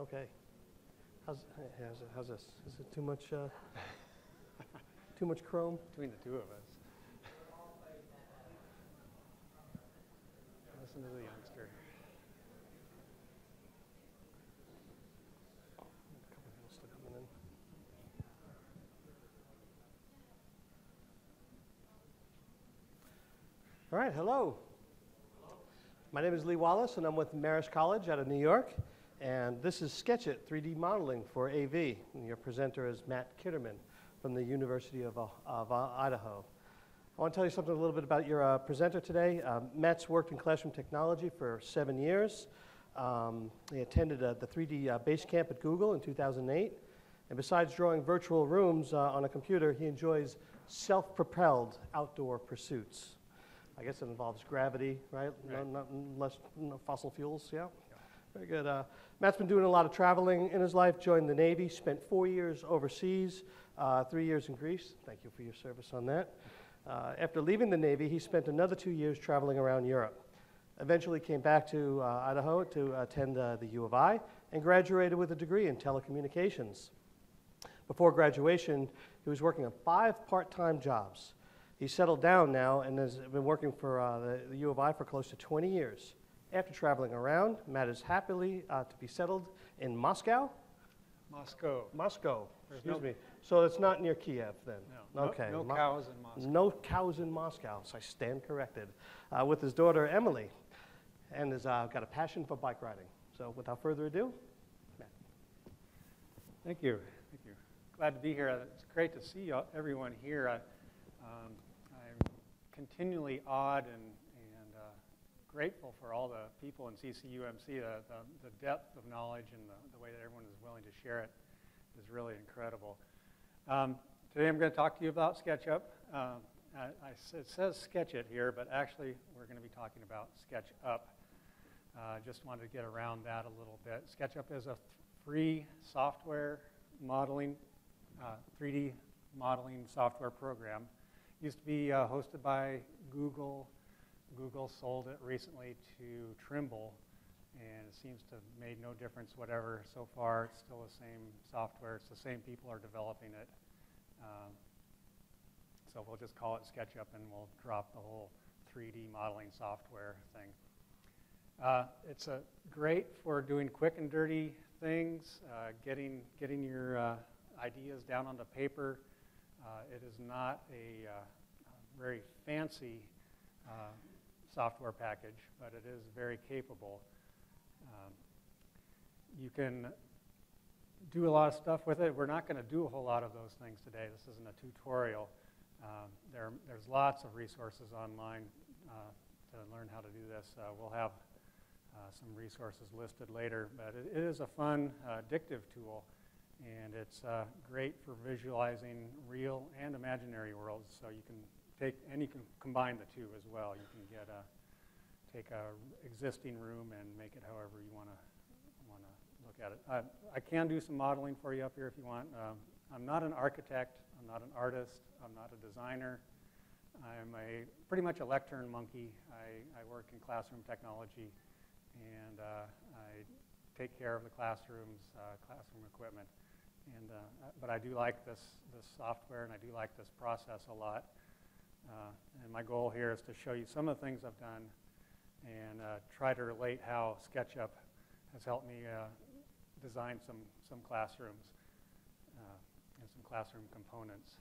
Okay. How's this? Is it too much chrome? Between the two of us. Listen to the youngster. A couple people still coming in. All right, hello. My name is Lee Wallace, and I'm with Marist College out of New York. And this is Sketch It 3D modeling for AV. And your presenter is Matt Kitterman from the University of Idaho. I want to tell you something a little bit about your presenter today. Matt's worked in classroom technology for 7 years. He attended the 3D base camp at Google in 2008. And besides drawing virtual rooms on a computer, he enjoys self-propelled outdoor pursuits. I guess it involves gravity, right? Right. No fossil fuels, yeah? Very good. Matt's been doing a lot of traveling in his life, joined the Navy, spent 4 years overseas, 3 years in Greece. Thank you for your service on that. After leaving the Navy, he spent another 2 years traveling around Europe. Eventually came back to Idaho to attend the U of I and graduated with a degree in telecommunications. Before graduation, he was working on 5 part-time jobs. He's settled down now and has been working for the U of I for close to 20 years. After traveling around, Matt is happily to be settled in Moscow. Moscow. Excuse me. So it's not near Kiev then? No. Okay. No cows in Moscow. No cows in Moscow, so I stand corrected. With his daughter, Emily, and has got a passion for bike riding. So without further ado, Matt. Thank you. Thank you. Glad to be here. It's great to see everyone here. I'm continually awed and grateful for all the people in CCUMC. The depth of knowledge and the way that everyone is willing to share it is really incredible. Today I'm going to talk to you about SketchUp. It says Sketch It here, but actually we're going to be talking about SketchUp. Just wanted to get around that a little bit. SketchUp is a free software modeling, 3D modeling software program. Used to be hosted by Google. Google sold it recently to Trimble, and it seems to have made no difference whatever so far. It's still the same software. It's the same people are developing it. So we'll just call it SketchUp, and we'll drop the whole 3D modeling software thing. It's great for doing quick and dirty things, getting your ideas down onto paper. It is not a very fancy software package, but it is very capable. You can do a lot of stuff with it. We're not going to do a whole lot of those things today. This isn't a tutorial. There's lots of resources online to learn how to do this. We'll have some resources listed later, but it is a fun, addictive tool, and it's great for visualizing real and imaginary worlds. So you can you can combine the two as well. You can take a existing room and make it however you want to look at it. I can do some modeling for you up here if you want. I'm not an architect. I'm not an artist. I'm not a designer. I'm pretty much a Lectern monkey. I work in classroom technology, and I take care of the classrooms, classroom equipment. But I do like this software, and I do like this process a lot. And my goal here is to show you some of the things I've done and try to relate how SketchUp has helped me design some classrooms and some classroom components.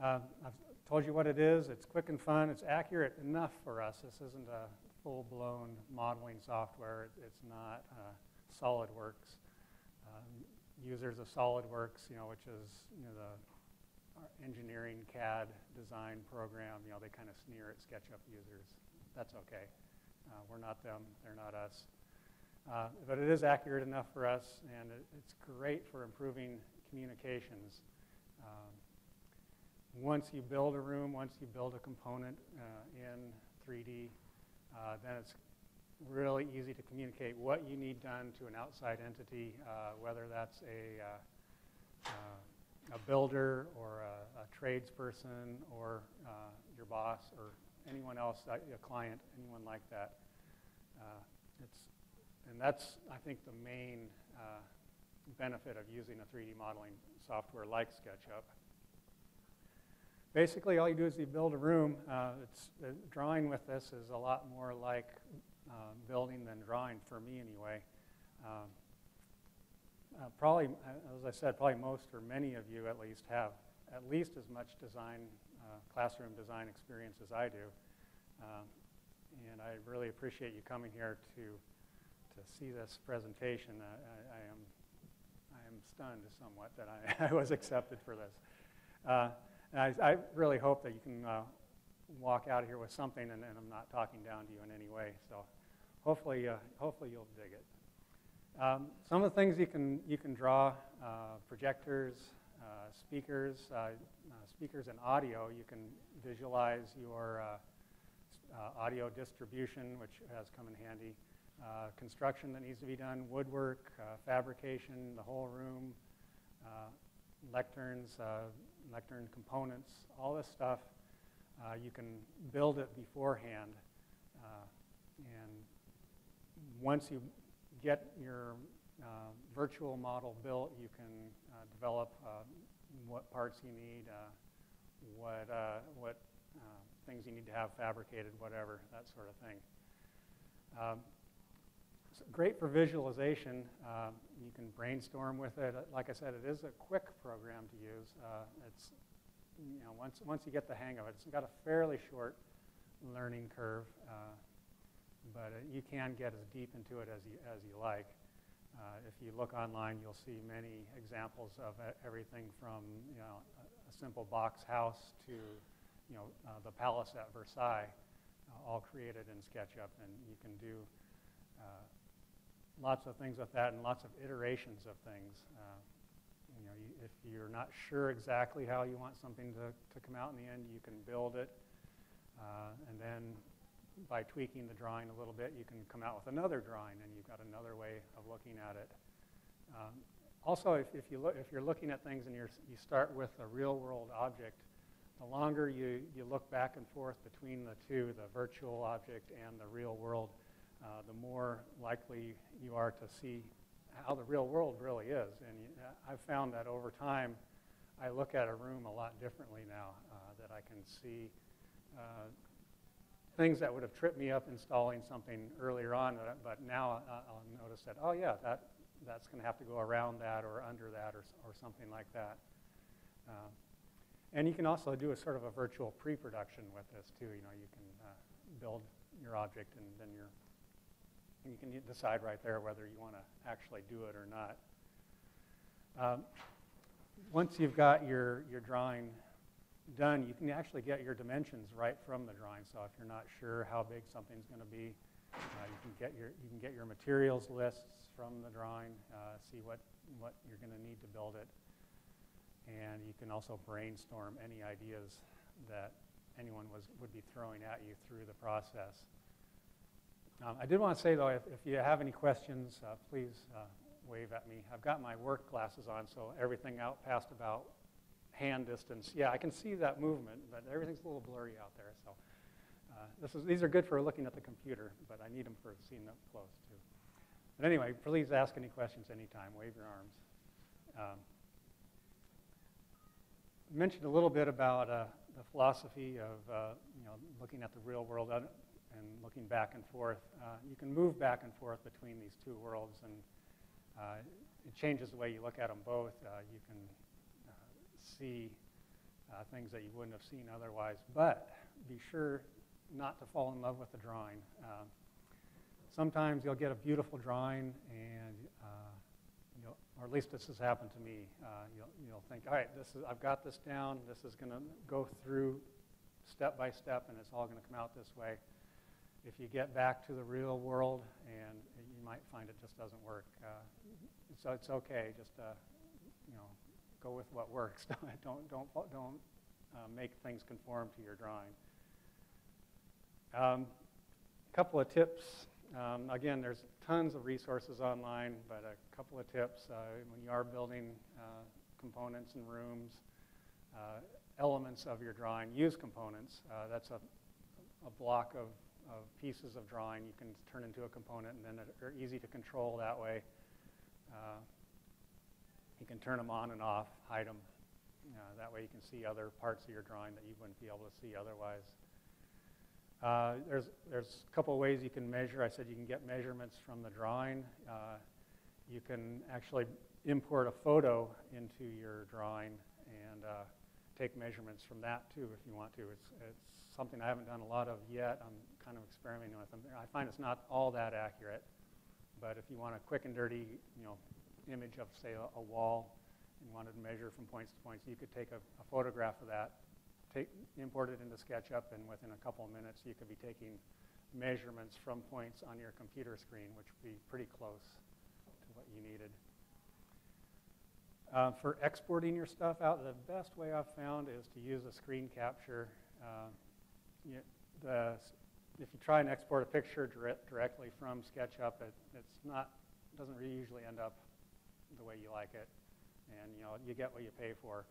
I've told you what it is. It's quick and fun. It's accurate enough for us. This isn't a full-blown modeling software. It's not SolidWorks. Users of SolidWorks, which is the engineering CAD design program, they kind of sneer at SketchUp users. That's okay. We're not them. They're not us. But it is accurate enough for us, and it's great for improving communications. Once you build a room, once you build a component in 3D, then it's really easy to communicate what you need done to an outside entity, whether that's a builder or a tradesperson or your boss or anyone else, a client, anyone like that. And that's, I think, the main benefit of using a 3D modeling software like SketchUp. Basically, all you do is you build a room. Drawing with this is a lot more like building than drawing, for me anyway. Probably, as I said, probably most or many of you at least have at least as much design, classroom design experience as I do. And I really appreciate you coming here to see this presentation. I am stunned somewhat that I was accepted for this. And I really hope that you can walk out of here with something, and I'm not talking down to you in any way. So hopefully you'll dig it. Some of the things you can draw: projectors, speakers and audio. You can visualize your audio distribution, which has come in handy. Construction that needs to be done, woodwork, fabrication, the whole room, lecterns, lectern components, all this stuff. You can build it beforehand. And once you get your virtual model built, you can develop what parts you need, what things you need to have fabricated, whatever, that sort of thing. It's great for visualization. You can brainstorm with it. Like I said, it is a quick program to use. It's, once you get the hang of it, it's got a fairly short learning curve, but you can get as deep into it as you like. If you look online, you'll see many examples of everything from a simple box house to the palace at Versailles, all created in SketchUp, and you can do lots of things with that and lots of iterations of things. If you're not sure exactly how you want something to come out in the end, you can build it, and then by tweaking the drawing a little bit, you can come out with another drawing, and you've got another way of looking at it. Also, if you're looking at things and you start with a real-world object, the longer you look back and forth between the two, the virtual object and the real world, the more likely you are to see how the real world really is. And I've found that over time, I look at a room a lot differently now, that I can see things that would have tripped me up installing something earlier on, but now I'll notice that, oh yeah, that's going to have to go around that or under that or something like that. And you can also do a sort of a virtual pre-production with this too. You can build your object, and then you can decide right there whether you want to actually do it or not. Once you've got your drawing done, you can actually get your dimensions right from the drawing. So if you're not sure how big something's going to be, you can get your materials lists from the drawing, see what you're going to need to build it, and you can also brainstorm any ideas that anyone would be throwing at you through the process. I did want to say, though, if you have any questions, please wave at me. I've got my work glasses on, so everything out past about hand distance. Yeah, I can see that movement, but everything's a little blurry out there. So these are good for looking at the computer, but I need them for seeing up close, too. But anyway, please ask any questions anytime. Wave your arms. I mentioned a little bit about the philosophy of looking at the real world and looking back and forth. You can move back and forth between these two worlds, and it changes the way you look at them both. You can see things that you wouldn't have seen otherwise, but be sure not to fall in love with the drawing. Sometimes you'll get a beautiful drawing, and or at least this has happened to me. You'll think, all right, I've got this down. This is going to go through step by step, and it's all going to come out this way. If you get back to the real world, and you might find it just doesn't work. So it's okay. Just go with what works. Don't make things conform to your drawing. A couple of tips. Again, there's tons of resources online, but a couple of tips. When you are building components and rooms, elements of your drawing, use components. That's a block of of pieces of drawing you can turn into a component, and then they're easy to control that way. You can turn them on and off, hide them. That way you can see other parts of your drawing that you wouldn't be able to see otherwise. There's a couple of ways you can measure. I said you can get measurements from the drawing. You can actually import a photo into your drawing and take measurements from that too if you want to. It's something I haven't done a lot of yet. I'm kind of experimenting with them. I find it's not all that accurate, but if you want a quick and dirty, image of, say, a wall and wanted to measure from points to points, you could take a photograph of that, import it into SketchUp, and within a couple of minutes you could be taking measurements from points on your computer screen, which would be pretty close to what you needed. For exporting your stuff out, the best way I've found is to use a screen capture. If you try and export a picture directly from SketchUp, doesn't really usually end up the way you like it, and you get what you pay for.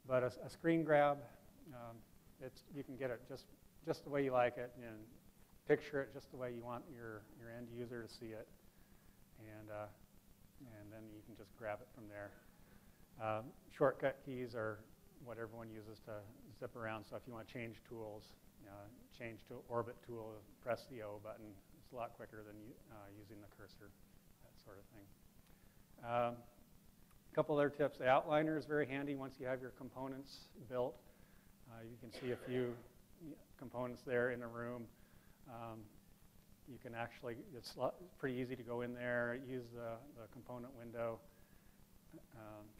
But a screen grab, you can get it just the way you like it, and picture it just the way you want your end user to see it, and then you can just grab it from there. Shortcut keys are what everyone uses to zip around. So if you want to change tools, change to orbit tool, press the O button. It's a lot quicker than using the cursor, that sort of thing. A couple other tips. The outliner is very handy once you have your components built. You can see a few components there in a room. You can actually, it's pretty easy to go in there, use the component window,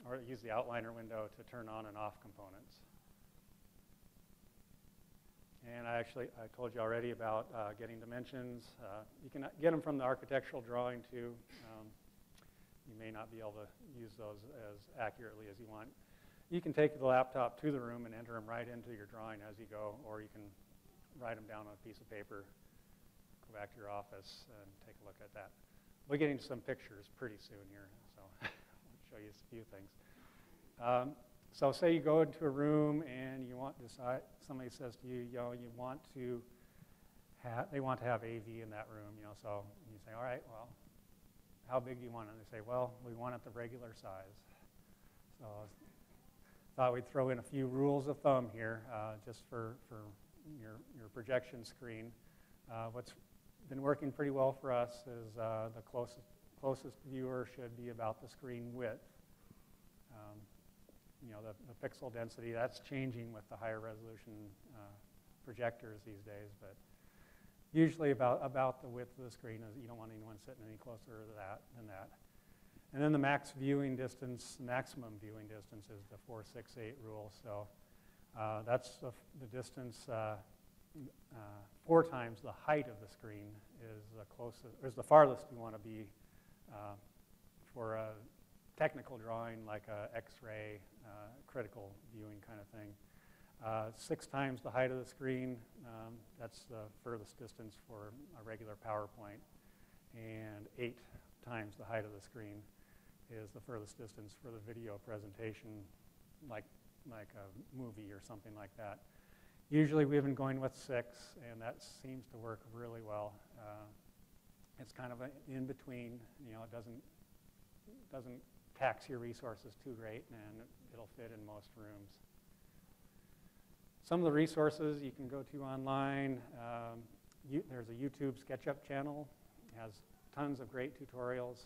or use the outliner window to turn on and off components. And I told you already about getting dimensions. You can get them from the architectural drawing too. You may not be able to use those as accurately as you want. You can take the laptop to the room and enter them right into your drawing as you go, or you can write them down on a piece of paper, go back to your office and take a look at that. We're getting some pictures pretty soon here, so I'll show you a few things. So say you go into a room and you want to decide, somebody says to you, you want to they want to have AV in that room, so you say, all right, well, how big do you want it? And they say, well, we want it the regular size. So I thought we'd throw in a few rules of thumb here, just for your projection screen. What's been working pretty well for us is the closest viewer should be about the screen width. The pixel density, that's changing with the higher resolution projectors these days, but usually about the width of the screen. You don't want anyone sitting any closer than that. And then the maximum viewing distance is the 468 rule. So that's the distance, 4 times the height of the screen is the farthest you want to be for a technical drawing like a X-ray, critical viewing kind of thing. 6 times the height of the screen, that's the furthest distance for a regular PowerPoint, and 8 times the height of the screen is the furthest distance for the video presentation, like a movie or something like that. Usually we've been going with 6, and that seems to work really well. It's kind of in between, it doesn't tax your resources too great, and it'll fit in most rooms. Some of the resources you can go to online. There's a YouTube SketchUp channel. It has tons of great tutorials.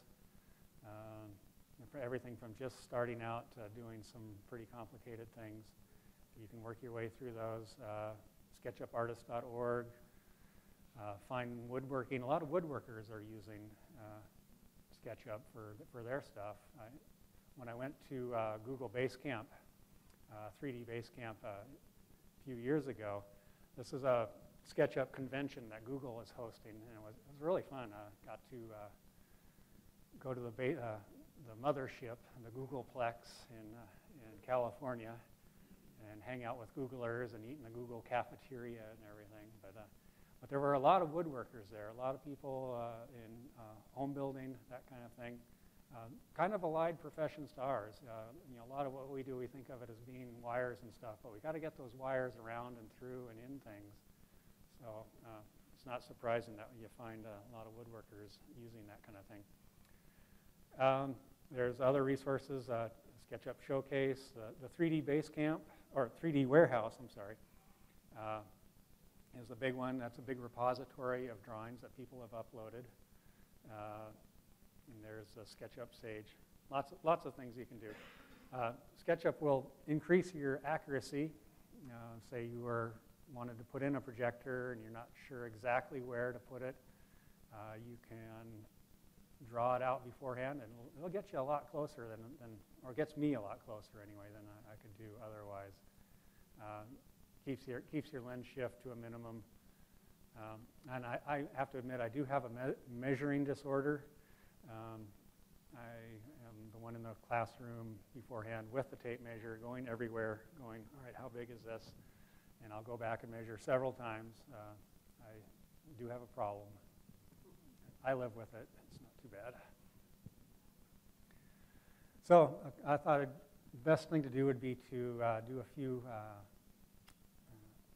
For everything from just starting out to doing some pretty complicated things. You can work your way through those. SketchUpartist.org. Fine woodworking. A lot of woodworkers are using SketchUp for their stuff. When I went to Google Basecamp, 3D Basecamp a few years ago, this is a SketchUp convention that Google is hosting, and it was really fun. I got to go to the mothership, the Googleplex in California, and hang out with Googlers and eat in the Google cafeteria and everything. But there were a lot of woodworkers there, a lot of people in home building, that kind of thing. Kind of allied professions to ours. A lot of what we do, we think of it as being wires and stuff, but we got to get those wires around and through and in things. So it's not surprising that you find a lot of woodworkers using that kind of thing. There's other resources, SketchUp Showcase, the 3D Base Camp, or 3D Warehouse, I'm sorry, is a big one. That's a big repository of drawings that people have uploaded. And there's SketchUp Sage. Lots of things you can do. SketchUp will increase your accuracy. Say you wanted to put in a projector and you're not sure exactly where to put it. You can draw it out beforehand, and it'll get you a lot closer or gets me a lot closer anyway than I could do otherwise. Keeps your lens shift to a minimum. And I have to admit, I do have a measuring disorder. I am the one in the classroom beforehand with the tape measure, going everywhere, going, all right, how big is this? And I'll go back and measure several times. I do have a problem. I live with it. It's not too bad. So I thought the best thing to do would be to do a few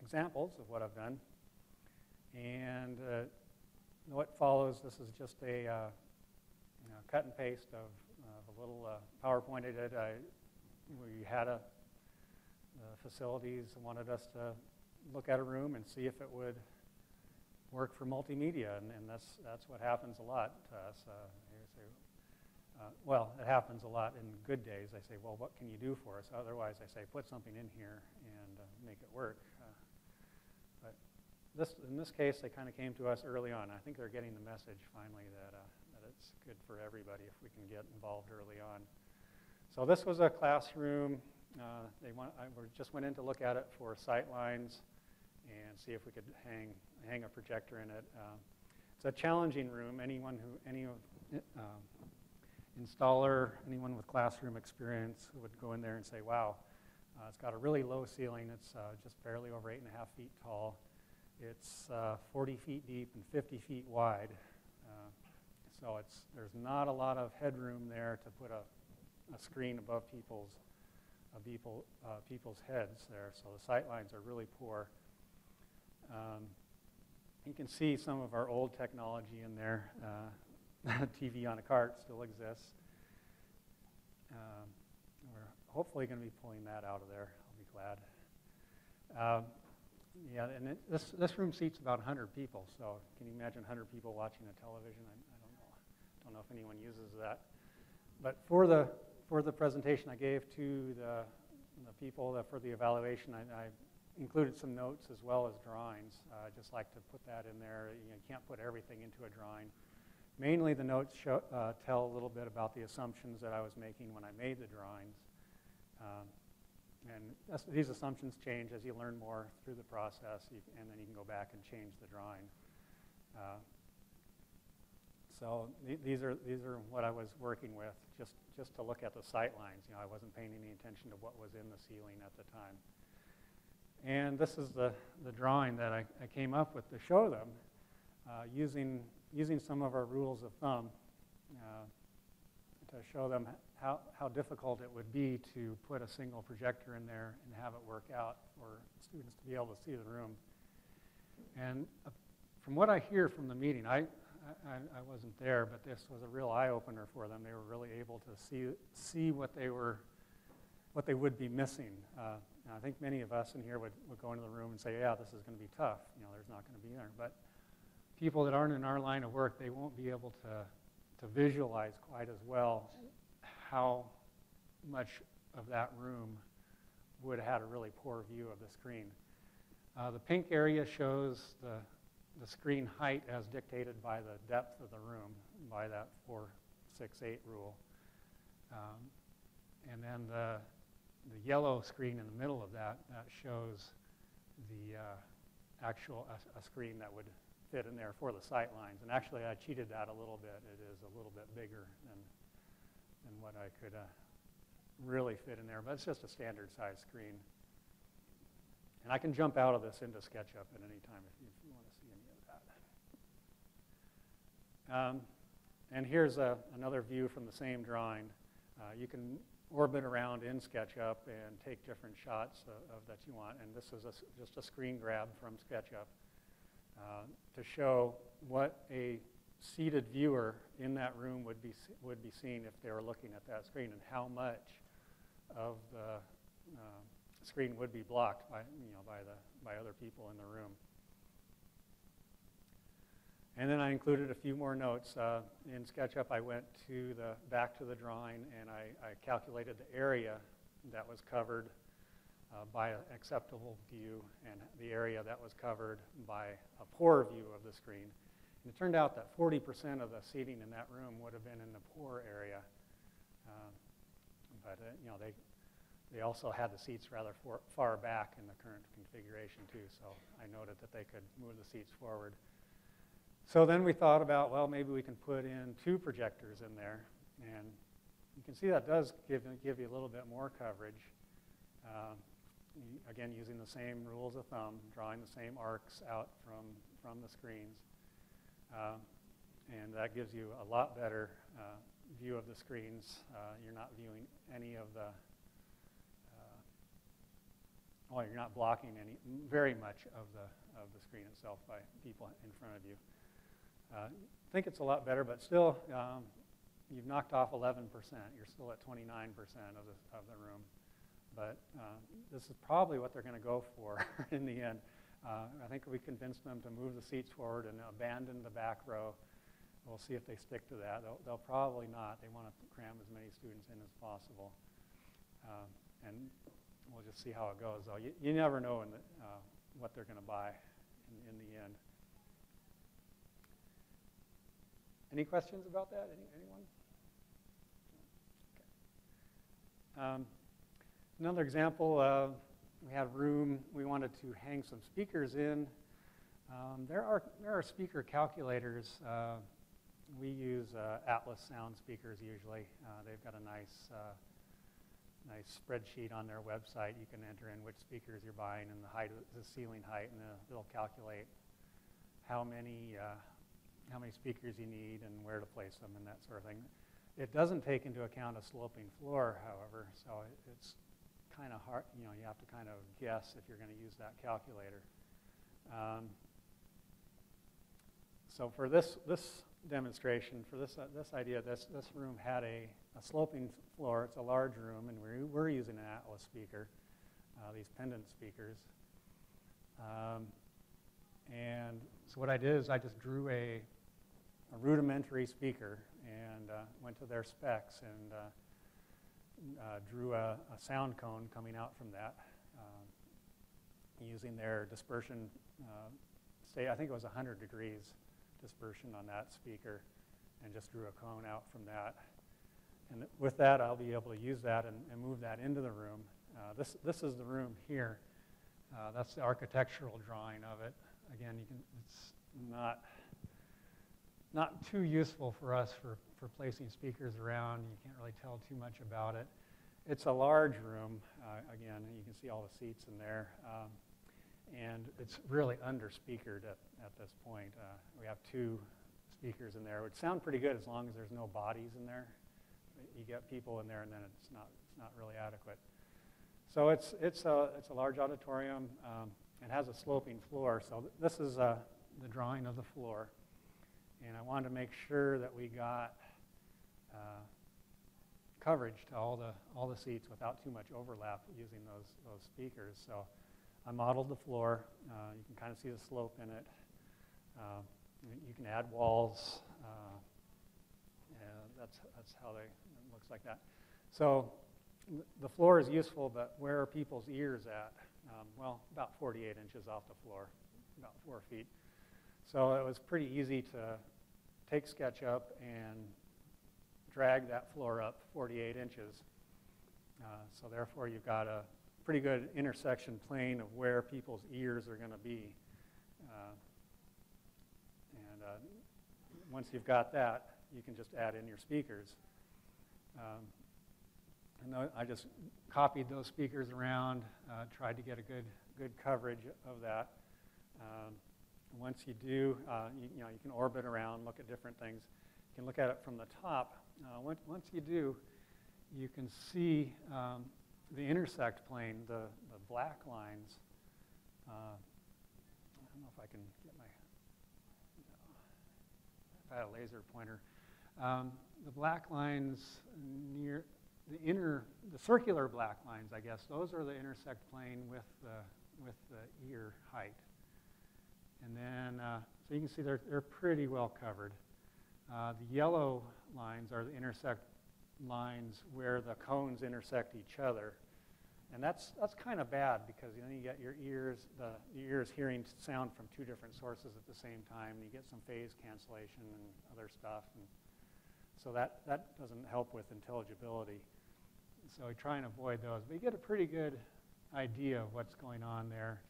examples of what I've done. And what follows, this is just a cut and paste of a little PowerPoint I did. We had the facilities wanted us to look at a room and see if it would work for multimedia, and that's what happens a lot to us. Well, it happens a lot in good days. I say, well, what can you do for us? Otherwise, I say, put something in here and make it work. But in this case, they kind of came to us early on. I think they're getting the message finally that it's good for everybody if we can get involved early on. So this was a classroom. I just went in to look at it for sight lines and see if we could hang a projector in it. It's a challenging room. Any installer, anyone with classroom experience would go in there and say, wow, it's got a really low ceiling. It's just barely over 8.5 feet tall. It's 40 feet deep and 50 feet wide. So there's not a lot of headroom there to put a screen above people's heads there. So the sight lines are really poor. You can see some of our old technology in there. TV on a cart still exists. We're hopefully going to be pulling that out of there. I'll be glad. Yeah, and this room seats about 100 people. So can you imagine 100 people watching a television? I don't know if anyone uses that. But for the presentation I gave to the people for the evaluation, I included some notes as well as drawings. I just like to put that in there. You can't put everything into a drawing. Mainly the notes tell a little bit about the assumptions that I was making when I made the drawings. And these assumptions change as you learn more through the process, and then you can go back and change the drawing. So these are what I was working with, just to look at the sight lines. I wasn't paying any attention to what was in the ceiling at the time. And this is the drawing that I came up with to show them, using some of our rules of thumb to show them how difficult it would be to put a single projector in there and have it work out for students to be able to see the room. And from what I hear from the meeting, I wasn't there, but this was a real eye-opener for them. They were really able to see what they would be missing. I think many of us in here would go into the room and say, yeah, this is going to be tough. There's not going to be there. But people that aren't in our line of work, they won't be able to visualize quite as well how much of that room would have had a really poor view of the screen. The pink area shows the screen height as dictated by the depth of the room, by that 4-6-8 rule. And then the yellow screen in the middle of that shows the actual a screen that would fit in there for the sight lines. And actually, I cheated that a little bit. It is a little bit bigger than what I could really fit in there. But it's just a standard size screen. And I can jump out of this into SketchUp at any time if you want to see any of that. And here's another view from the same drawing. You can orbit around in SketchUp and take different shots of that you want. And this is just a screen grab from SketchUp. to show what a seated viewer in that room would be seeing if they were looking at that screen, and how much of the screen would be blocked by other people in the room. And then I included a few more notes. In SketchUp, I went back to the drawing, and I calculated the area that was covered by an acceptable view and the area that was covered by a poor view of the screen. And it turned out that 40% of the seating in that room would have been in the poor area. But they also had the seats rather far back in the current configuration too, so I noted that they could move the seats forward. So then we thought about, well, maybe we can put in 2 projectors in there, and you can see that does give you a little bit more coverage. Again, using the same rules of thumb, drawing the same arcs out from the screens. And that gives you a lot better view of the screens. You're not viewing any of the, you're not blocking very much of the screen itself by people in front of you. I think it's a lot better, but still, you've knocked off 11%. You're still at 29% of the room. But this is probably what they're going to go for in the end. I think we convinced them to move the seats forward and abandon the back row. We'll see if they stick to that. They'll probably not. They want to cram as many students in as possible. And we'll just see how it goes, though. You never know what they're going to buy in the end. Any questions about that? Anyone? Okay. Another example, we had a room we wanted to hang some speakers in. There are speaker calculators. We use Atlas sound speakers usually. They've got a nice spreadsheet on their website. You can enter in which speakers you're buying and the height, the ceiling height, and it'll calculate how many speakers you need and where to place them and that sort of thing. It doesn't take into account a sloping floor, however, so it's kind of hard. You have to kind of guess if you're going to use that calculator. So for this demonstration, for this idea, this room had a sloping floor. It's a large room, and we're using an Atlas speaker, these pendant speakers. And so what I did is I just drew a rudimentary speaker and went to their specs and drew a sound cone coming out from that using their dispersion. I think it was 100 degrees dispersion on that speaker, and just drew a cone out from that. And with that, I'll be able to use that and move that into the room. This is the room here. That's the architectural drawing of it. Again, it's not too useful for us for placing speakers around. You can't really tell too much about it. It's a large room. Again, you can see all the seats in there. And it's really under-speakered at this point. We have 2 speakers in there. It would sound pretty good as long as there's no bodies in there. You get people in there, and then it's not really adequate. So it's a large auditorium. It has a sloping floor. So this is the drawing of the floor, and I wanted to make sure that we got coverage to all the seats without too much overlap using those speakers. So I modeled the floor. You can kind of see the slope in it. You can add walls. That's how it looks like that. So the floor is useful, but where are people's ears at? Well, about 48 inches off the floor, about 4 feet. So it was pretty easy to take SketchUp and drag that floor up 48 inches. So therefore, you've got a pretty good intersection plane of where people's ears are going to be. Once you've got that, you can just add in your speakers. And I just copied those speakers around, tried to get a good coverage of that. Once you do, you can orbit around, look at different things. You can look at it from the top. Once you do, you can see the intersect plane, the black lines. I don't know if I can get my I had a laser pointer. The black lines near the circular black lines, I guess, those are the intersect plane with the ear height. And then, so you can see they're pretty well covered. The yellow lines are the intersect lines where the cones intersect each other. And that's kind of bad because then you get your ears, the ears hearing sound from two different sources at the same time. And you get some phase cancellation and other stuff. And so that doesn't help with intelligibility. So we try and avoid those. But you get a pretty good idea of what's going on there.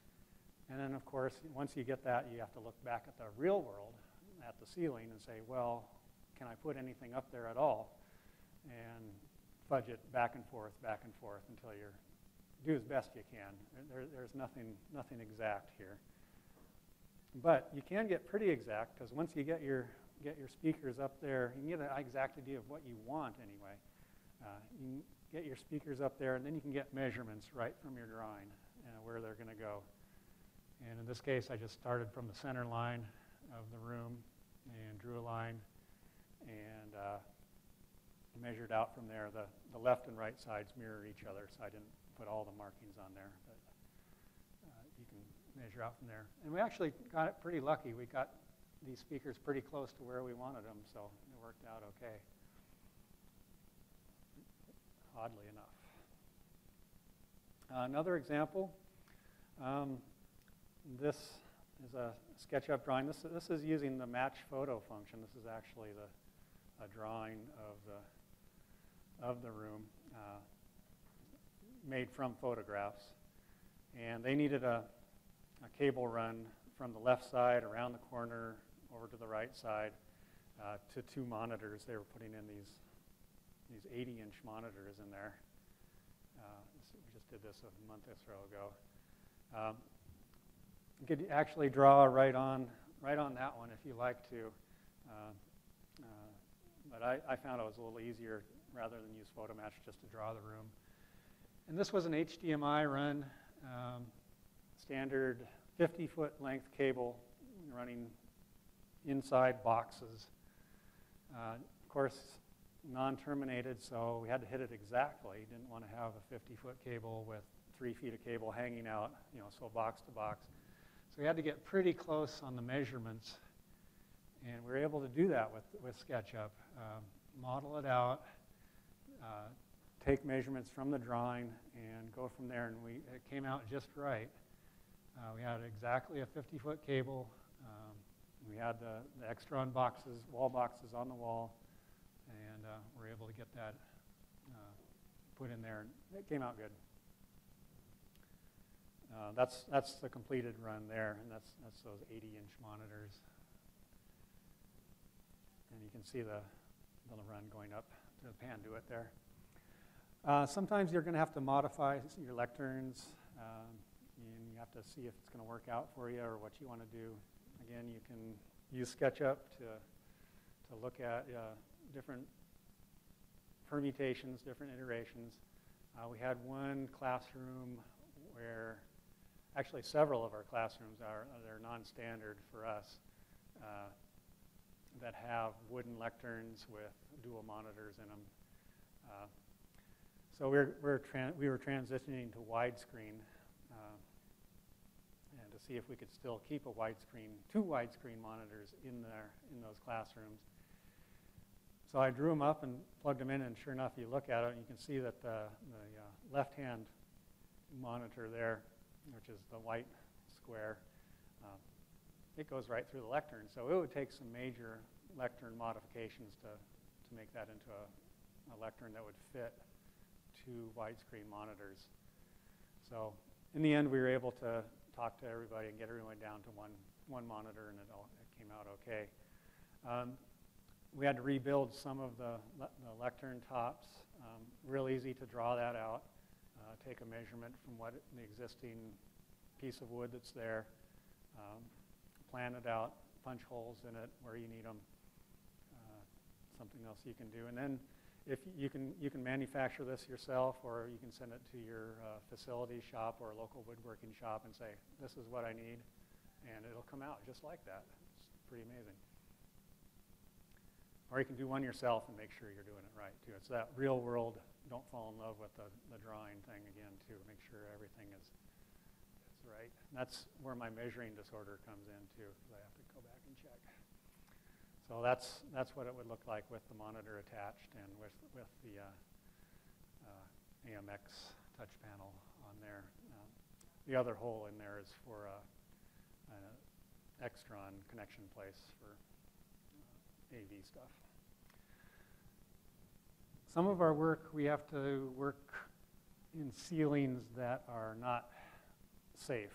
And then, of course, once you get that, you have to look back at the real world, at the ceiling, and say, well, can I put anything up there at all? And fudge it back and forth until you do as best you can. There's nothing exact here. But you can get pretty exact, because once you get your speakers up there, you can get an exact idea of what you want anyway. You can get your speakers up there, and then you can get measurements right from your drawing, where they're going to go. And in this case, I just started from the center line of the room and drew a line and measured out from there. The left and right sides mirror each other, so I didn't put all the markings on there, but you can measure out from there. And we actually got it pretty lucky. We got these speakers pretty close to where we wanted them, so it worked out okay, oddly enough. Another example, this is a SketchUp drawing. This is using the match photo function. This is actually a drawing of the room made from photographs. And they needed a cable run from the left side around the corner over to the right side to two monitors. They were putting in these 80-inch monitors in there. We just did this a month or so ago. You could actually draw right on that one if you like to. But I found it was a little easier rather than use PhotoMatch just to draw the room. And this was an HDMI run, standard 50-foot length cable running inside boxes. Of course, non-terminated, so we had to hit it exactly. Didn't want to have a 50-foot cable with 3 feet of cable hanging out, so box to box. So we had to get pretty close on the measurements, and we were able to do that with SketchUp. Model it out, take measurements from the drawing, and go from there, and it came out just right. We had exactly a 50-foot cable. We had the Extron boxes, wall boxes on the wall, and we're able to get that put in there, and it came out good. That's the completed run there, and that's those 80-inch monitors. And you can see the run going up to the Panduit there. Sometimes you're going to have to modify your lecterns, and you have to see if it's going to work out for you or what you want to do. Again, you can use SketchUp to look at different permutations, different iterations. We had one classroom where, actually several of our classrooms they're non-standard for us, that have wooden lecterns with dual monitors in them. So we were transitioning to widescreen, and to see if we could still keep two widescreen monitors in those classrooms. So I drew them up and plugged them in, and sure enough, you look at it, and you can see that the left-hand monitor there, which is the white square, it goes right through the lectern. So it would take some major lectern modifications to make that into a lectern that would fit 2 widescreen monitors. So in the end, we were able to talk to everybody and get everyone down to one monitor, and it came out okay. We had to rebuild some of the lectern tops. Real easy to draw that out. Take a measurement from the existing piece of wood that's there, plan it out, punch holes in it where you need them. Something else you can do, and then if you can manufacture this yourself, or you can send it to your facility shop or a local woodworking shop and say, this is what I need, and it'll come out just like that. It's pretty amazing. Or you can do one yourself and make sure you're doing it right, too. It's that real world, don't fall in love with the drawing thing again, too. Make sure everything is right. And that's where my measuring disorder comes in, too, because I have to go back and check. So that's what it would look like with the monitor attached and with the AMX touch panel on there. The other hole in there is for an Lectern connection place for AV stuff. Some of our work, we have to work in ceilings that are not safe.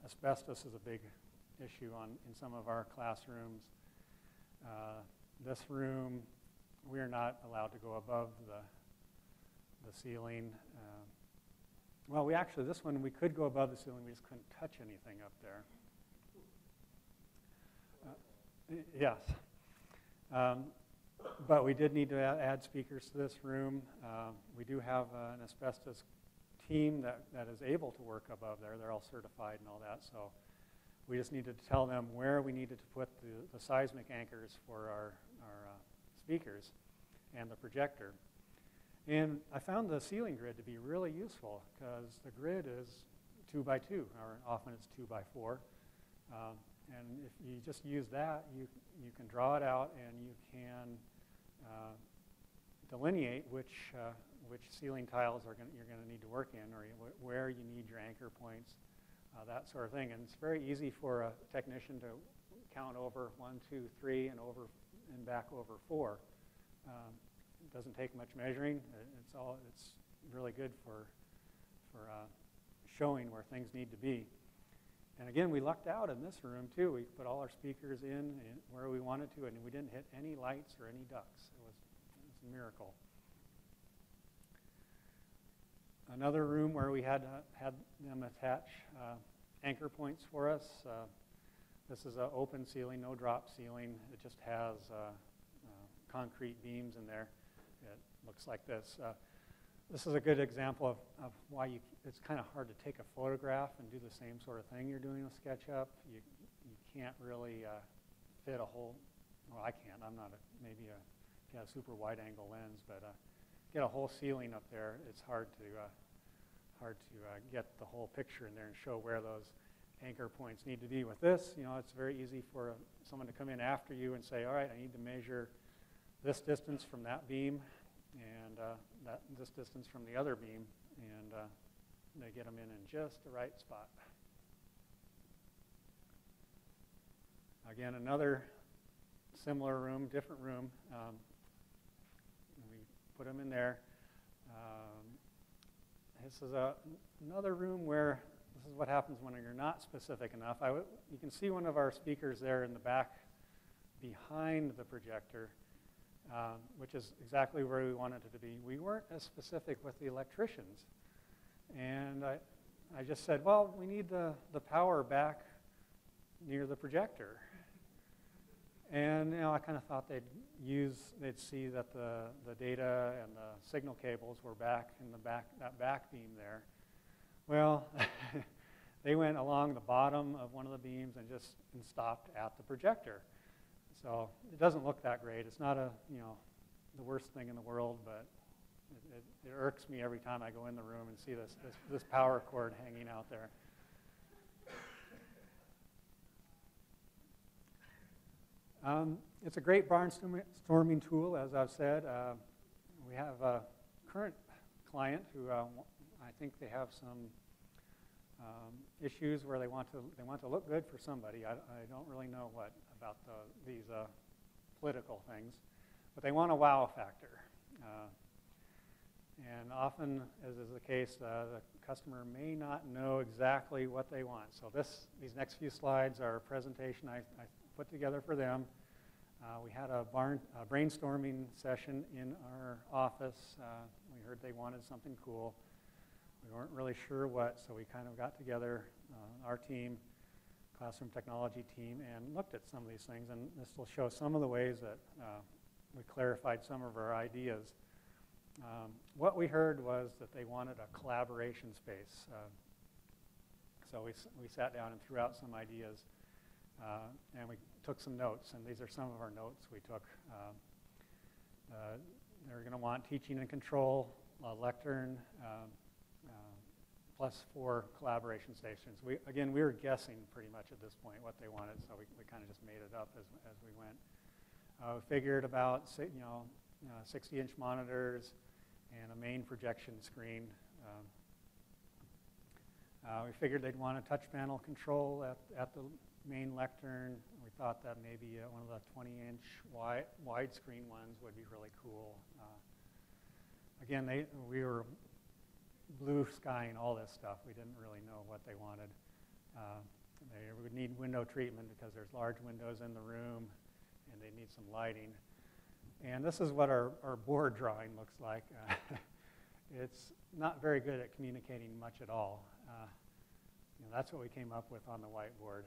Asbestos is a big issue in some of our classrooms. This room, we are not allowed to go above the ceiling. Well, this one, we could go above the ceiling. We just couldn't touch anything up there. Yes. But we did need to add speakers to this room. We do have an asbestos team that is able to work above there. They're all certified and all that. So we just needed to tell them where we needed to put the seismic anchors for our speakers and the projector. And I found the ceiling grid to be really useful because the grid is 2 by 2, or often it's 2 by 4. And if you just use that, you can draw it out and you can delineate which ceiling tiles you're going to need to work in, or where you need your anchor points, that sort of thing. And it's very easy for a technician to count over 1, 2, 3, and over and back over 4. It doesn't take much measuring. It's really good for showing where things need to be. And again, we lucked out in this room too. We put all our speakers in where we wanted to, and we didn't hit any lights or any ducts. It was a miracle. Another room where we had them attach anchor points for us. This is an open ceiling, no drop ceiling. It just has concrete beams in there. It looks like this. This is a good example of why it's kind of hard to take a photograph and do the same sort of thing you're doing with SketchUp. You can't really fit a whole, well, I can't. I'm not maybe if you have a super wide angle lens, but get a whole ceiling up there. It's hard to get the whole picture in there and show where those anchor points need to be. With this, it's very easy for someone to come in after you and say, all right, I need to measure this distance from that beam and this distance from the other beam, and they get them in just the right spot. Again, another similar room, different room. We put them in there. This is another room where this is what happens when you're not specific enough. You can see one of our speakers there in the back behind the projector, which is exactly where we wanted it to be. We weren't as specific with the electricians. And I just said, well, we need the power back near the projector. And I kind of thought they'd see that the data and the signal cables were back in that back beam there. Well, they went along the bottom of one of the beams and stopped at the projector. So it doesn't look that great. It's not the worst thing in the world, but it irks me every time I go in the room and see this power cord hanging out there. It's a great brainstorming tool, as I've said. We have a current client who I think they have some issues where they want to look good for somebody. I don't really know what about these political things, but they want a wow factor. And often, as is the case, the customer may not know exactly what they want. So these next few slides are a presentation I put together for them. We had a brainstorming session in our office. We heard they wanted something cool. We weren't really sure what, so we kind of got together, our team, classroom technology team, and looked at some of these things. And this will show some of the ways that we clarified some of our ideas. What we heard was that they wanted a collaboration space. So we sat down and threw out some ideas, and we took some notes. And these are some of our notes we took. They're going to want teaching and control, Lectern, plus 4 collaboration stations. We were guessing pretty much at this point what they wanted, so we kind of just made it up as we went. We figured about 60-inch monitors and a main projection screen. We figured they'd want a touch panel control at the main lectern. We thought that maybe one of the 20-inch widescreen ones would be really cool. Again, we were blue skying all this stuff. We didn't really know what they wanted. They would need window treatment because there's large windows in the room, and they need some lighting. And this is what our board drawing looks like. It's not very good at communicating much at all. That's what we came up with on the whiteboard.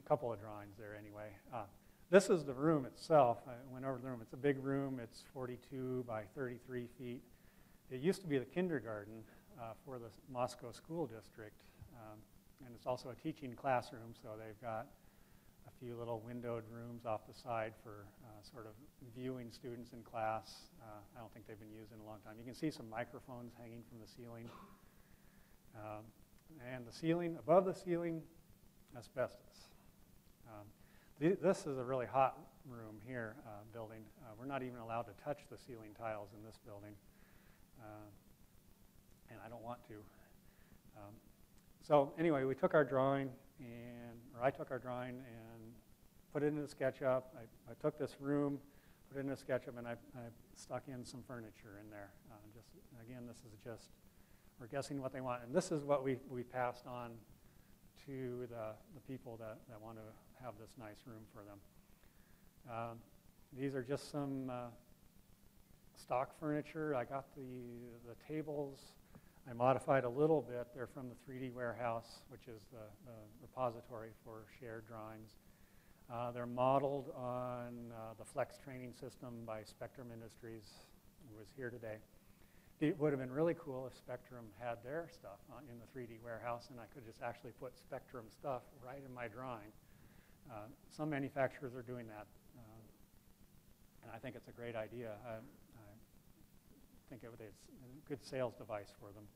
A couple of drawings there anyway. This is the room itself. I went over the room. It's a big room. It's 42 by 33 feet. It used to be the kindergarten for the Moscow School District. And it's also a teaching classroom, so they've got a few little windowed rooms off the side for sort of viewing students in class. I don't think they've been used in a long time. You can see some microphones hanging from the ceiling. And the ceiling, above the ceiling, asbestos. This is a really hot room here, building. We're not even allowed to touch the ceiling tiles in this building. And I don't want to. So anyway, we took our drawing, or I took our drawing and put it into SketchUp. I took this room, put it into SketchUp, and I stuck in some furniture in there. Again, this is just, we're guessing what they want. And this is what we passed on to the people that want to have this nice room for them. These are just some stock furniture. I got the tables. I modified a little bit. They're from the 3D warehouse, which is the repository for shared drawings. They're modeled on the Flex training system by Spectrum Industries, who was here today. It would have been really cool if Spectrum had their stuff in the 3D warehouse, and I could just actually put Spectrum stuff right in my drawing. Some manufacturers are doing that, and I think it's a great idea. I think it's a good sales device for them.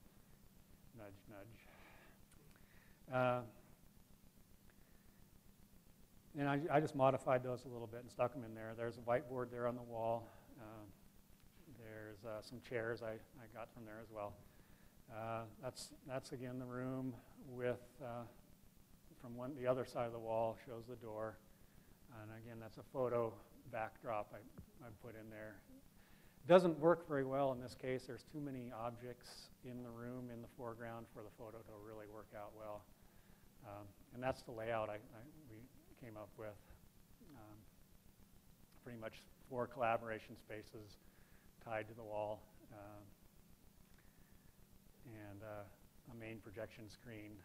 Nudge, nudge. And I just modified those a little bit and stuck them in there. There's a whiteboard there on the wall. There's some chairs I got from there as well. That's again the room with, from the other side of the wall shows the door. And again, that's a photo backdrop I put in there. It doesn't work very well in this case. There's too many objects in the room in the foreground for the photo to really work out well. And that's the layout we came up with. Pretty much 4 collaboration spaces tied to the wall, and a main projection screen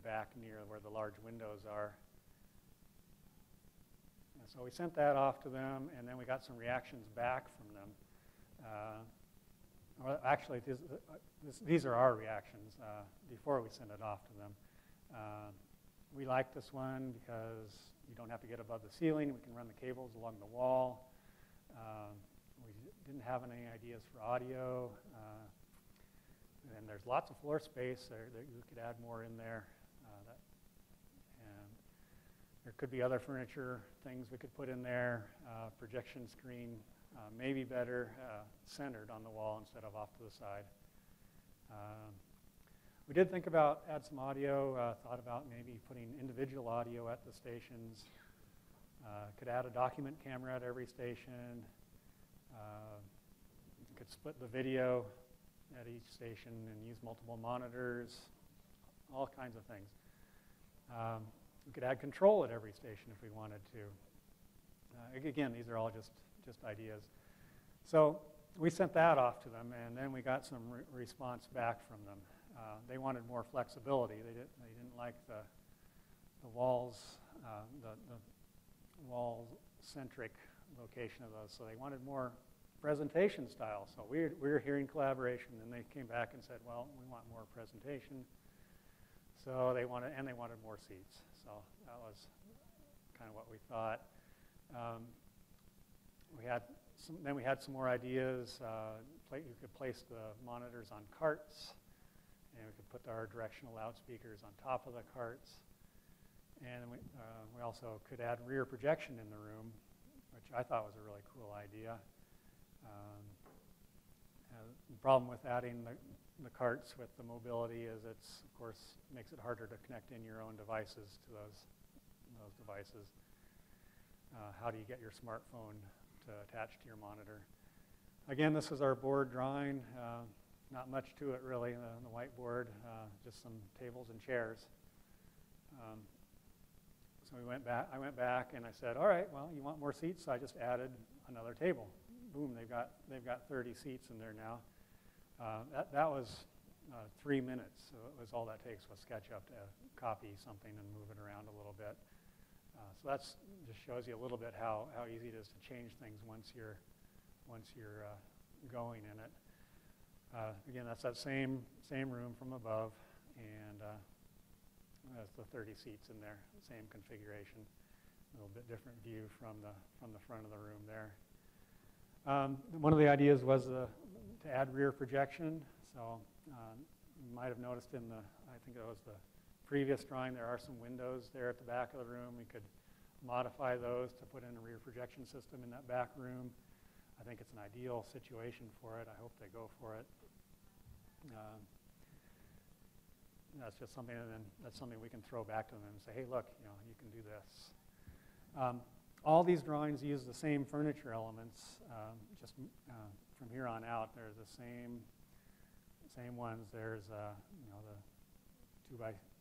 back near where the large windows are. And so we sent that off to them, and then we got some reactions back from them. Well, actually, these are our reactions before we sent it off to them. We like this one because you don't have to get above the ceiling. We can run the cables along the wall. We didn't have any ideas for audio. And there's lots of floor space there that you could add more in there. And there could be other furniture things we could put in there. Projection screen, maybe better centered on the wall instead of off to the side. We did think about add some audio, thought about maybe putting individual audio at the stations. Could add a document camera at every station. Could split the video at each station and use multiple monitors, all kinds of things. We could add control at every station if we wanted to. Again, these are all just ideas. So we sent that off to them, and then we got some response back from them. They wanted more flexibility. They didn't like the walls, the wall-centric location of those. So they wanted more presentation style. So we were hearing collaboration, and they came back and said, well, we want more presentation. So they wanted more seats. So that was kind of what we thought. Then we had some more ideas. You could place the monitors on carts, and we could put our directional loudspeakers on top of the carts. And we also could add rear projection in the room, which I thought was a really cool idea. The problem with adding the carts with the mobility is of course, makes it harder to connect in your own devices to those devices. How do you get your smartphone to attach to your monitor? Again, this is our board drawing. Not much to it really, the whiteboard, just some tables and chairs. So I went back and I said, all right, well, you want more seats? So I just added another table. Boom, they've got 30 seats in there now. That was 3 minutes. So it was all that takes was SketchUp to copy something and move it around a little bit. So that's just shows you a little bit how easy it is to change things once you're going in it. Again, that's that same room from above, and that's the 30 seats in there, same configuration. A little bit different view from the front of the room there. One of the ideas was to add rear projection. So you might have noticed I think it was the previous drawing, there are some windows there at the back of the room. We could modify those to put in a rear projection system in that back room. I think it's an ideal situation for it. I hope they go for it. That's just something, and then that's something we can throw back to them and say, hey, look, you can do this. All these drawings use the same furniture elements. Just from here on out, they're the same ones. There's the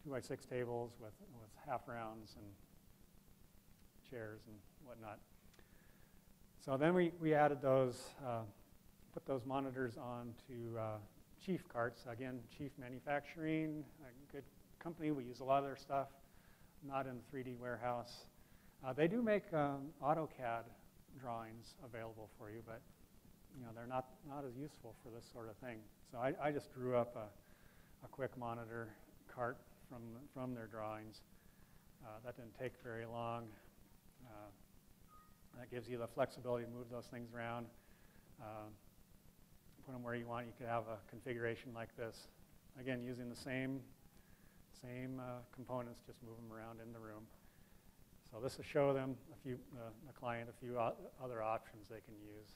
2x6 tables with half rounds and chairs and whatnot. So then we added those, put those monitors onto Chief carts. Again, Chief Manufacturing, a good company. We use a lot of their stuff, not in the 3D warehouse. They do make AutoCAD drawings available for you, but they're not as useful for this sort of thing. So I just drew up a quick monitor cart from their drawings. That didn't take very long. That gives you the flexibility to move those things around, put them where you want. You could have a configuration like this. Again, using the same components, just move them around in the room. So this will show them the client a few other options they can use.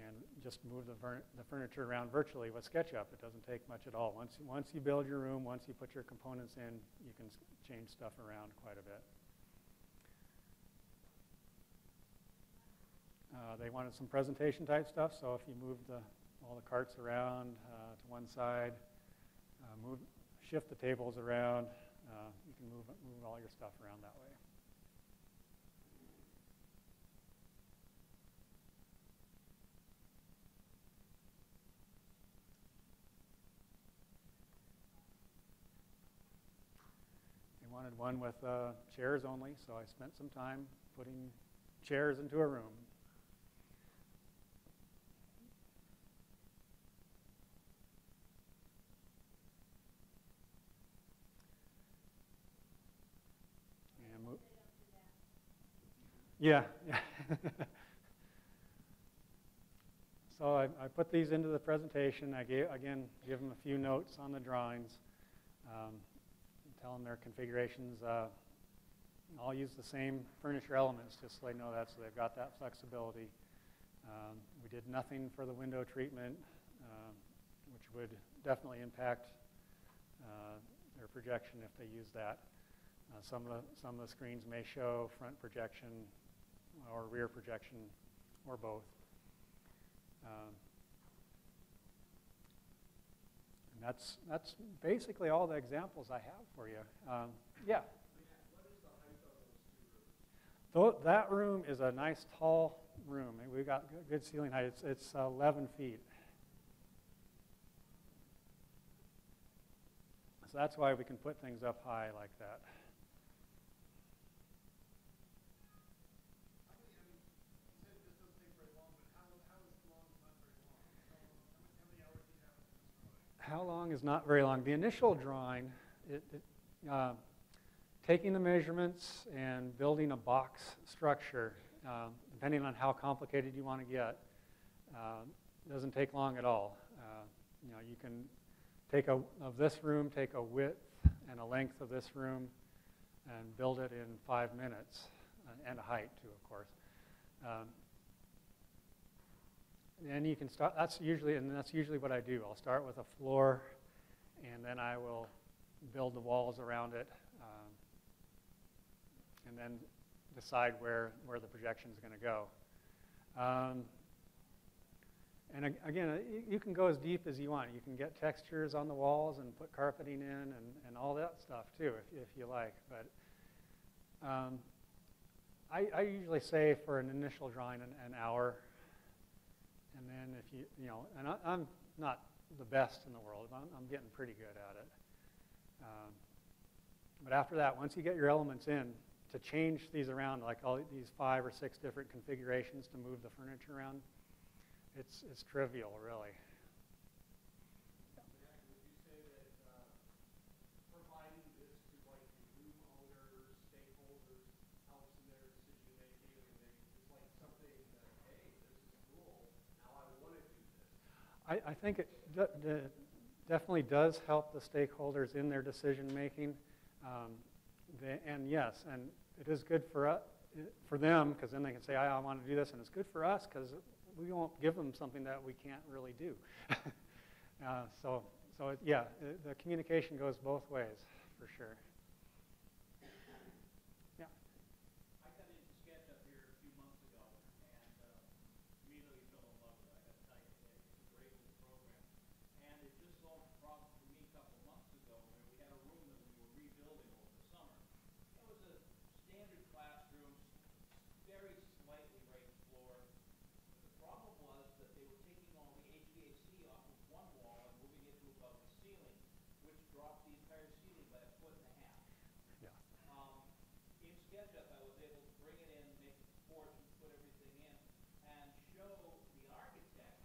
And just move the furniture around virtually with SketchUp. It doesn't take much at all. Once you build your room, once you put your components in, you can change stuff around quite a bit. They wanted some presentation type stuff, so if you move all the carts around to one side, shift the tables around, you can move all your stuff around that way. They wanted one with chairs only, so I spent some time putting chairs into a room. Yeah. So I put these into the presentation. I give them a few notes on the drawings, tell them their configurations. I'll use the same furniture elements just so they know that, so they've got that flexibility. We did nothing for the window treatment, which would definitely impact their projection if they use that. Some of the screens may show front projection or rear projection, or both. And that's basically all the examples I have for you. Yeah. What is the height of those 2 rooms? That room is a nice tall room. We've got good ceiling height. It's 11 feet. So that's why we can put things up high like that. How long is not very long? The initial drawing, it taking the measurements and building a box structure, depending on how complicated you want to get, doesn't take long at all. You can take of this room, take a width and a length of this room, and build it in 5 minutes, and a height too, of course. And you can start. That's usually what I do. I'll start with a floor, and then I will build the walls around it, and then decide where the projection is going to go. And again, you can go as deep as you want. You can get textures on the walls and put carpeting in and all that stuff too, if you like. But I usually say for an initial drawing an hour, and then if and I'm not the best in the world. I'm getting pretty good at it. But after that, once you get your elements in, to change these around, like all these 5 or 6 different configurations to move the furniture around, it's trivial, really. Would you say that providing this to like the room owners, stakeholders, helps in their decision making? It's like something that, hey, this is cool. Now I want to do this. I think it definitely does help the stakeholders in their decision making. And yes, and it is good for them, because then they can say, I want to do this, and it's good for us because we won't give them something that we can't really do. So yeah, the communication goes both ways, for sure. Yeah. I got into SketchUp here a few months ago, and immediately fell in love with it. I got to tell you, it's a great little program. And it just solved a problem for me a couple months ago, where we had a room that we were rebuilding over the summer. It was a standard classroom, very slightly raised floor. The problem was that they were taking all the HVAC off of one wall and moving it to above the ceiling, which dropped the entire ceiling by 1.5 feet. Yeah. In SketchUp, I was able to bring it in, make portions, put everything in, and show the architect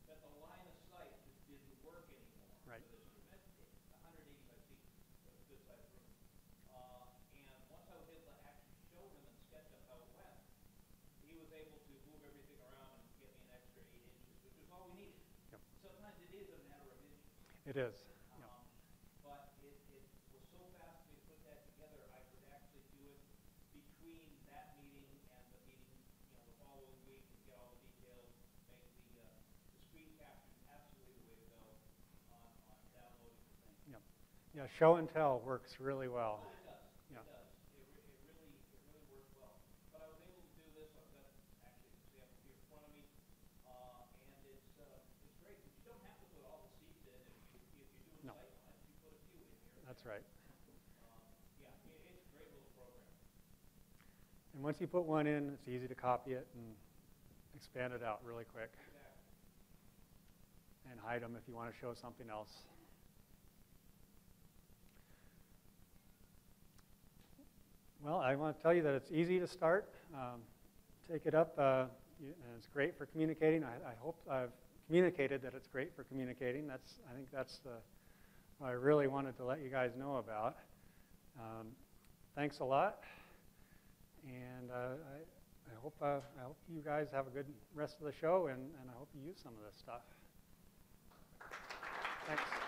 that the line of sight just didn't work anymore. Right. So this was meant to be 185 feet, so it's a good sized room. And once I was able to actually show him in SketchUp how it went, he was able to move everything around and get me an extra 8 inches, which is all we needed. Yep. Sometimes it is a matter of inches. It is. Yeah. But it was so fast for me to put that together, I could actually do it between that meeting and the meeting, the following week, and get all the details, make the screen captures absolutely the way to go on downloading the thing. Yeah, show and tell works really well. Oh, it does. Yeah. It does. It really works well. But I was able to do this. I've got actually an example here in front of me, and it's great. But you don't have to put all the seats in if you're doing No. sight lines. You put a few in here. That's right. Yeah, it's a great little program. And once you put one in, it's easy to copy it and expand it out really quick. Exactly. And hide them if you want to show something else. Well, I want to tell you that it's easy to start. Take it up, and it's great for communicating. I hope I've communicated that it's great for communicating. I think that's what I really wanted to let you guys know about. Thanks a lot, and I hope you guys have a good rest of the show, and I hope you use some of this stuff. Thanks.